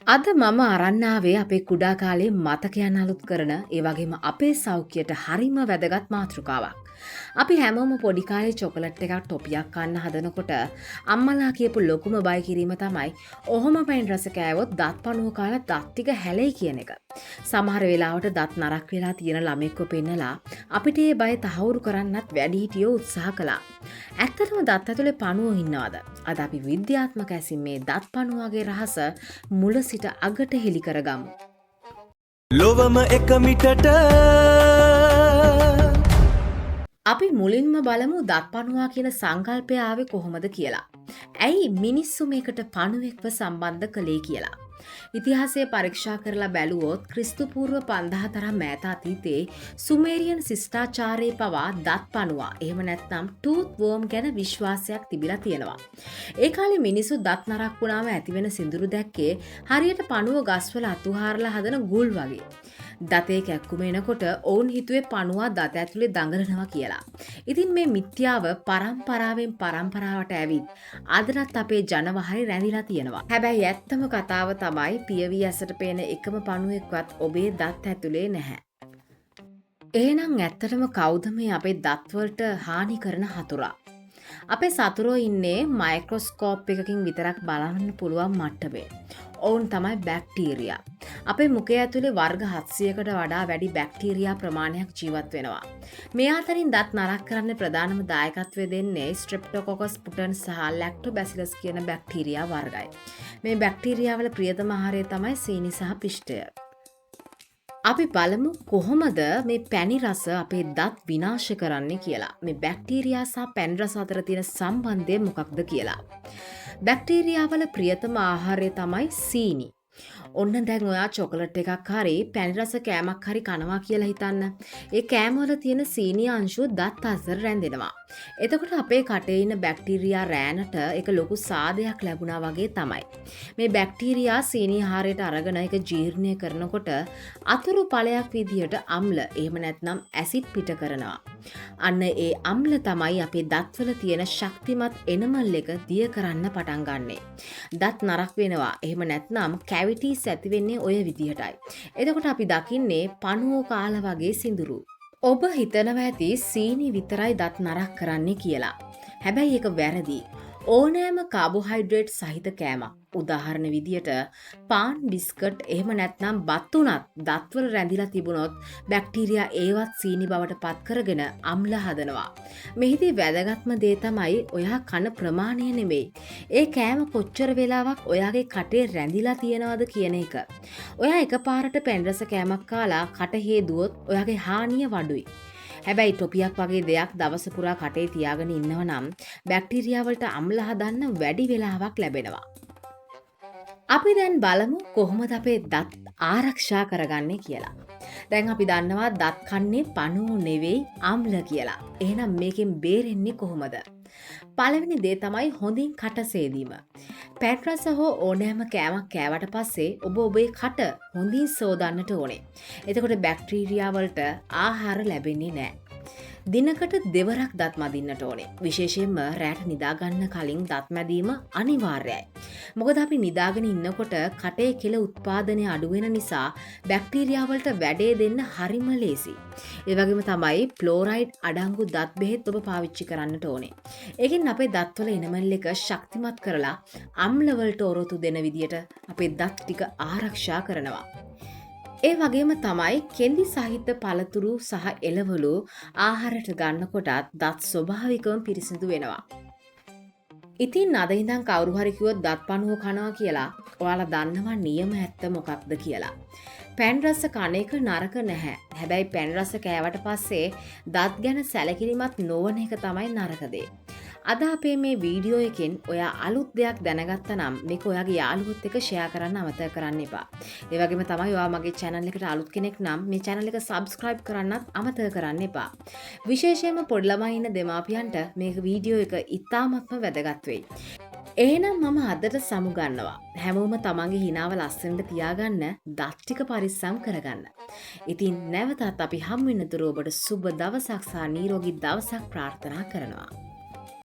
අද මම අරන් ආවේ අපේ කුඩා කාලේ මතකයන් අලුත් කරන ඒ වගේම අපේ සෞඛ්‍යයට හරිම වැදගත් මාතෘකාවක්. අපි හැමෝම පොඩි කාලේ චොකලට් එකක් ටොපියක් කන්න හදනකොට අම්මලා කියපු ලොකුම බය කිරීම තමයි ඔහොම පැන් රස කෑවොත් දත් පණුව කාලා දත් ටික හැලෙයි කියන එක. සමහර වෙලාවට දත් නරක් වෙලා තියෙන ළමෙක්ව පෙන්නලා අපිට ඒ බය තහවුරු කරන්නත් වැඩිහිටියෝ උත්සාහ කළා. ඇත්තටම දත් ඇතුලේ පණුවෝ ඉන්නවද? අද අපි විද්‍යාත්මක ඇසින් මේ දත් පණුවගේ රහස මුල සිට අගට හෙළි කරගමු. ලොවම එක මිටට අපි මුලින්ම බලමු දත් පණුවා කියන සංකල්පය ආවේ කොහොමද කියලා. ඇයි මිනිස්සු මේකට පණුවෙක්ව සම්බන්ධ කළේ කියලා. ඉතිහාසය පරීක්ෂා කරලා බැලුවොත් ක්‍රිස්තු පූර්ව 5000 තරම් ඈත අතීතයේ සුමේරියන් ශිෂ්ටාචාරයේ පවා දත් පණුවා එහෙම නැත්නම් ටූත් වෝම් ගැන විශ්වාසයක් තිබිලා තියෙනවා. ඒ කාලේ මිනිස්සු දත් නරක් වුණාම ඇතිවෙන සිඳුරු දැක්කේ හරියට පණුව ගස්වල අතුහාරලා හදන ගුල් වගේ. දතේ කැක්කුම එනකොට ඔවුන් හිතුවේ පණුවා දත ඇතුලේ දඟලනවා කියලා. ඉතින් මේ මිත්‍යාව පරම්පරාවෙන් පරම්පරාවට ඇවිත් අදටත් අපේ ජනවහරේ රැඳිලා තියෙනවා. හැබැයි ඇත්තම කතාව තමයි පියවි ඇසට පේන එකම පණුවෙක්වත් ඔබේ දත් ඇතුලේ නැහැ. එහෙනම් ඇත්තටම කවුද මේ අපේ දත්වලට හානි කරන හතුරා? අපේ සතුරෝ ඉන්නේ මයික්‍රොස්කෝප් එකකින් විතරක් බලන්න පුළුවන් මට්ටමේ. ඔවුන් තමයි බැක්ටීරියා. අපේ මුඛය ඇතුලේ වර්ග 700කට වඩා වැඩි බැක්ටීරියා ප්‍රමාණයක් ජීවත් වෙනවා. මේ අතරින් දත් නරක් කරන්න ප්‍රධානම දායකත්වය දෙන්නේ ස්ට්‍රෙප්ටෝකොකස් පුටන්ස් සහ ලැක්ටෝබැසිලස් කියන බැක්ටීරියා වර්ගයි. මේ බැක්ටීරියාවල ප්‍රියතම ආහාරය තමයි සීනි සහ පිෂ්ඨය. අපි බලමු කොහොමද මේ පැණි රස අපේ දත් විනාශ කරන්නේ කියලා. මේ බැක්ටීරියා සහ පැණි රස අතර තියෙන සම්බන්ධය මොකක්ද කියලා. බැක්ටීරියාවල ප්‍රියතම ආහාරය තමයි සීනි. ඔන්න දැන් ඔයා චොකලට් එකක් හරි පැණි රස කෑමක් හරි කනවා කියලා හිතන්න. ඒ කෑම වල තියෙන සීනි අංශුව දත් අතර රැඳෙනවා. එතකොට අපේ කටේ ඉන්න බැක්ටීරියා රෑනට ඒක ලොකු සාදයක් ලැබුණා වගේ තමයි. මේ බැක්ටීරියා සීනි ආහාරයට අරගෙන ඒක ජීර්ණය කරනකොට අතුරු ඵලයක් විදියට අම්ල එහෙම නැත්නම් ඇසිඩ් පිට කරනවා. අන්න ඒ අම්ල තමයි අපේ දත්වල තියෙන ශක්තිමත් එනමල් එක දිය කරන්න පටන් ගන්නෙ. දත් නරක් වෙනවා. එහෙම නැත්නම් කැවිටිස් ඇති වෙන්නේ ඔය විදිහටයි. එතකොට අපි දකින්නේ පණුවෝ කාලා වගේ සිඳුරු. ඔබ හිතනවා ඇති සීනි විතරයි දත් නරක් කරන්නේ කියලා. හැබැයි ඒක වැරදි. ඕනෑම කාබෝහයිඩ්‍රේට් සහිත කෑමක්. උදාහරණ විදියට පාන් බිස්කට් එහෙම නැත්නම් බත් උනත් දත්වල රැඳිලා තිබුණොත් බැක්ටීරියා ඒවත් සීනි බවට පත් කරගෙන අම්ල හදනවා. මෙහිදී වැදගත්ම දේ තමයි ඔයා කන ප්‍රමාණය නෙමෙයි. ඒ කෑම කොච්චර වෙලාවක් ඔයාගේ කටේ රැඳිලා තියෙනවද කියන එක. ඔයා එකපාරට පැන් රස කෑමක් කාලා කට හේදුවොත් ඔයාගේ හානිය වඩුයි. හැබැයි ටොපියක් වගේ දෙයක් දවස පුරා කටේ තියාගෙන ඉන්නව නම් බැක්ටීරියා වලට අම්ල හදන්න වැඩි වෙලාවක් ලැබෙනවා. අපි දැන් බලමු කොහොමද අපේ දත් ආරක්ෂා කරගන්නේ කියලා. දැන් අපි දන්නවා දත් කන්නේ පණුවෝ නෙවෙයි අම්ල කියලා. එහෙනම් මේකෙන් බේරෙන්නේ කොහොමද? පළවෙනි දේ තමයි හොඳින් කට සේදීම. පැන් රස හෝ ඕනෑම කෑමක් කෑවට පස්සේ ඔබ ඔබේ කට හොඳින් සෝදන්නට ඕනේ. එතකොට බැක්ටීරියා වලට ආහාර ලැබෙන්නේ නැහැ. දිනකට දෙවරක් දත් මදින්නට ඕනේ. විශේෂයෙන්ම රැට නිදාගන්න කලින් දත් මැදීම අනිවාර්යයි. මොකද අපි නිදාගෙන ඉන්නකොට කටේ කෙල උත්පාදනය අඩු වෙන නිසා බැක්ටීරියා වලට වැඩේ දෙන්න හරිම ලේසි. ඒ වගේම තමයි ෆ්ලෝරයිඩ් අඩංගු දත් බෙහෙත් ඔබ පාවිච්චි කරන්නට ඕනේ. ඒකෙන් අපේ දත්වල එනමල් එක ශක්තිමත් කරලා අම්ල වලට ඔරොත්තු දෙන විදියට අපේ දත් ටික ආරක්ෂා කරනවා. ඒ වගේම තමයි කෙඳි සහිත පළතුරු සහ එළවලු ආහාරයට ගන්නකොටත් දත් ස්වභාවිකවම පිරිසිදු වෙනවා. ඉතින් අද ඉඳන් කවුරු හරි කිව්වොත් දත් පණුව කනවා කියලා ඔයාලා දන්නවා නියම ඇත්ත මොකක්ද කියලා. පැන් රස කන එක නරක නැහැ. හැබැයි පැන් රස කෑවට පස්සේ දත් ගැන සැලකිලිමත් නොවන එක තමයි නරක දේ. අද අපේ මේ වීඩියෝ එකෙන් ඔයා අලුත් දෙයක් දැනගත්තා නම් මේක ඔයාගේ යාළුවොත් එක්ක ෂෙයා කරන්න අමතක කරන්න එපා. ඒ වගේම තමයි ඔයා මගේ channel එකට අලුත් කෙනෙක් නම් මේ channel එක subscribe කරන්නත් අමතක කරන්න එපා. විශේෂයෙන්ම පොඩි ළමයි ඉන්න දෙමාපියන්ට මේක වීඩියෝ එක ඉතාමත්ම වැදගත් වෙයි. එහෙනම් මම අදට සමු ගන්නවා. හැමෝම තමන්ගේ හිනාව ලස්සනට තියාගන්න දත් ටික පරිස්සම් කරගන්න. ඉතින් නැවතත් අපි හමු වෙනතුරු ඔබට සුබ දවසක් සහ නිරෝගී දවසක් ප්‍රාර්ථනා කරනවා.